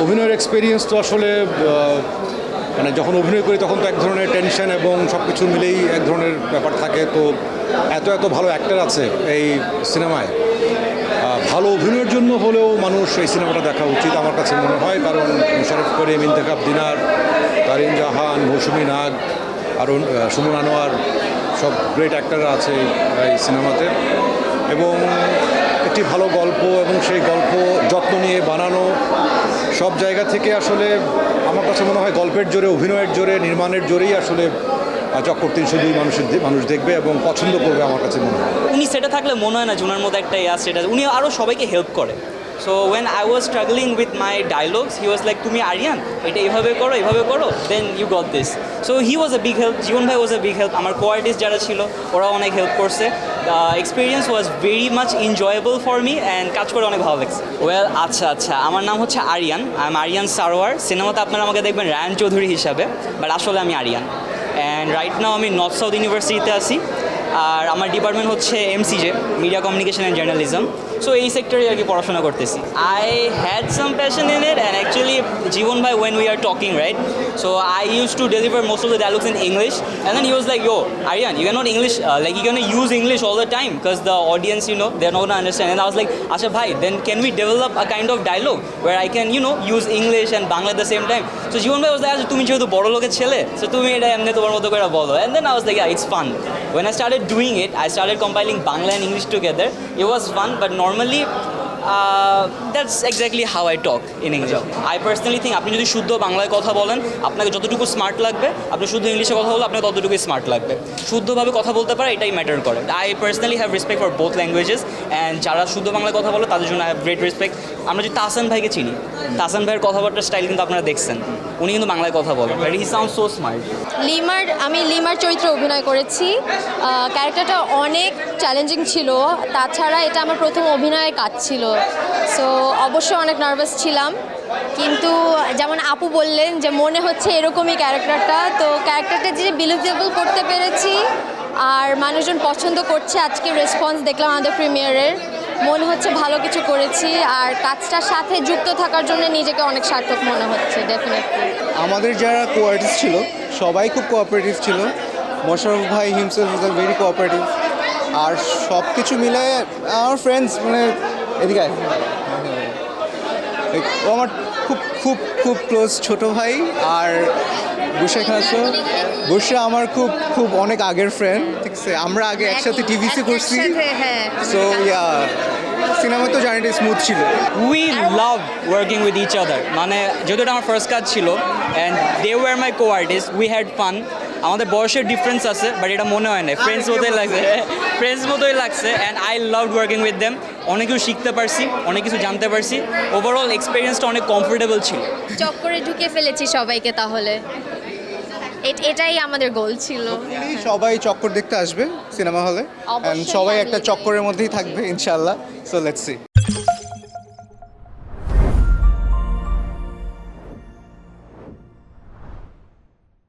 অভিনয়ের এক্সপিরিয়েন্স তো আসলে মানে যখন অভিনয় করি তখন তো এক ধরনের টেনশন এবং সব কিছু মিলেই এক ধরনের ব্যাপার থাকে। তো এত এত ভালো অ্যাক্টর আছে এই সিনেমায়, ভালো অভিনয়ের জন্য হলেও মানুষ এই সিনেমাটা দেখা উচিত আমার কাছে মনে হয়। কারণ মোশাররফ করিম, ইন্তেখাব দিনার, তারিন জাহান, মৌসুমী নাগ, আরও সুমন আনোয়ার, সব গ্রেট অ্যাক্টররা আছে এই সিনেমাতে। এবং একটি ভালো গল্প এবং সেই গল্প যত্ন নিয়ে বানানো, সব জায়গা থেকে আসলে আমার কাছে মনে হয় গল্পের জোরে, অভিনয়ের জোরে, নির্মাণের জোরেই আসলে চক্কর 302 মানুষ দেখবে এবং পছন্দ করবে আমার কাছে মনে হয়। উনি সেটা থাকলে মনে হয় না জুনার মধ্যে একটা আছে, সেটা উনি আরও সবাইকে হেল্প করে। So when I was struggling with my dialogues, he was like তুমি আরিয়ান এটা এভাবে করো, then you got this. So he was a big help, Jibon ভাই ওয়াজ এ বিগ হেল্প। আমার কোয়ার্টিস্ট যারা ছিল ওরাও অনেক হেল্প করছে। Experience was very much enjoyable for me and কাজ করে অনেক ভালো লাগছে। ওয়েল আচ্ছা, আমার নাম হচ্ছে আরিয়ান, আই এম আরিয়ান সারোয়ার। সিনেমাতে আপনারা আমাকে দেখবেন রায়ান চৌধুরী হিসাবে, বাট আসলে আমি আরিয়ান। অ্যান্ড রাইট নাও আমি নর্থ সাউথ ইউনিভার্সিটিতে আছি, আর আমার ডিপার্টমেন্ট হচ্ছে MCJ, media communication and journalism. So এই সেক্টরে আর কি পড়াশোনা করতেছি। I had some passion in it, and actually Jibon ভাই when we are talking right, so I use to deliver most of the dialogues in English, and then he was like, yo Aryan, you cannot English like you cannot use English all the time because the audience, you know, they're not gonna understand. And I was like, acha bhai, then can we develop a kind of dialogue where I can, you know, use English and Bangla at the same time? So জীবন ভাই was like, acha তুমি যেহেতু বড় লোকের ছেলে, so তুমি এটা এমনি তোমার মতো করে বলো। And then I was like, yeah, it's fun. When I started doing it, I started compiling Bangla and English together. It was fun, but normally that's exactly how I talk in English. I personally think আপনি যদি শুদ্ধ বাংলায় কথা বলেন আপনাকে যতটুকু smart লাগবে, আপনি শুদ্ধ ইংলিশে কথা বললে আপনাকে ততটুকুই স্মার্ট লাগবে। শুদ্ধভাবে কথা বলতে পারে এটাই ম্যাটার করে। I personally have respect for both languages, and যারা শুদ্ধ বাংলায় কথা বলে তাদের জন্য আই হ্যাভ গ্রেট রেসপেক্ট। আমরা যদি তাহসান ভাইকে চিনি, তাহসান ভাইয়ের কথাবার্তার স্টাইল কিন্তু আপনারা দেখছেন, উনি কিন্তু বাংলায় কথা বলেন, but he sound so smart. আমি লিমার চরিত্রে অভিনয় করেছি। ক্যারেক্টারটা অনেক চ্যালেঞ্জিং ছিল, তাছাড়া এটা আমার প্রথম অভিনয়ের কাজ ছিল। সো অবশ্যই অনেক নার্ভাস ছিলাম, কিন্তু যেমন আপু বললেন যে মনে হচ্ছে এরকমই ক্যারেক্টারটা, তো ক্যারেক্টারটা যে বিলিভেবল করতে পেরেছি আর মানুষজন পছন্দ করছে। আজকে রেসপন্স দেখলাম আমাদের প্রিমিয়ারের, মনে হচ্ছে ভালো কিছু করেছি, আর কাজটার সাথে যুক্ত থাকার জন্য নিজেকে অনেক সার্থক মনে হচ্ছে ডেফিনেটলি। আমাদের যারা কোয়ার্টিস্ট ছিল সবাই খুব কোঅপারেটিভ ছিল। মোশাররফ ভাই হিমসেলফ ইজ ভেরি কোঅপারেটিভ, আর সব কিছু মিলায় আমার ফ্রেন্ডস মানে এদিকে ও আমার খুব খুব খুব ক্লোজ ছোটো ভাই। আর বুসা এখানে আছো, বুসা আমার খুব খুব অনেক আগের ফ্রেন্ড, ঠিক আছে। আমরা আগে একসাথে টিভিসি করছি, সো ইয়া সিনেমা তো জার্নিটা স্মুথ ছিল। We love working with each other, মানে যেহেতু এটা আমার ফার্স্ট কাজ ছিল and they were my co artist, we had fun. আমাদের বয়সের ডিফারেন্স আছে, বাট এটা মনে হয় না, ফ্রেন্ডস মতোই লাগছে and I love working with them. অনেক কিছু শিখতে পারছি, অনেক কিছু জানতে পারছি, ওভারঅল এক্সপিরিয়েন্সটা অনেক কমফোর্টেবল ছিল। চক্করে ঢুকে ফেলেছি সবাইকে, তাহলে এটাই আমাদের গোল ছিল। সবাই চক্কর দেখতে আসবে সিনেমা হলে, সবাই একটা চক্করের মধ্যেই থাকবে ইনশাল্লাহ। So let's see.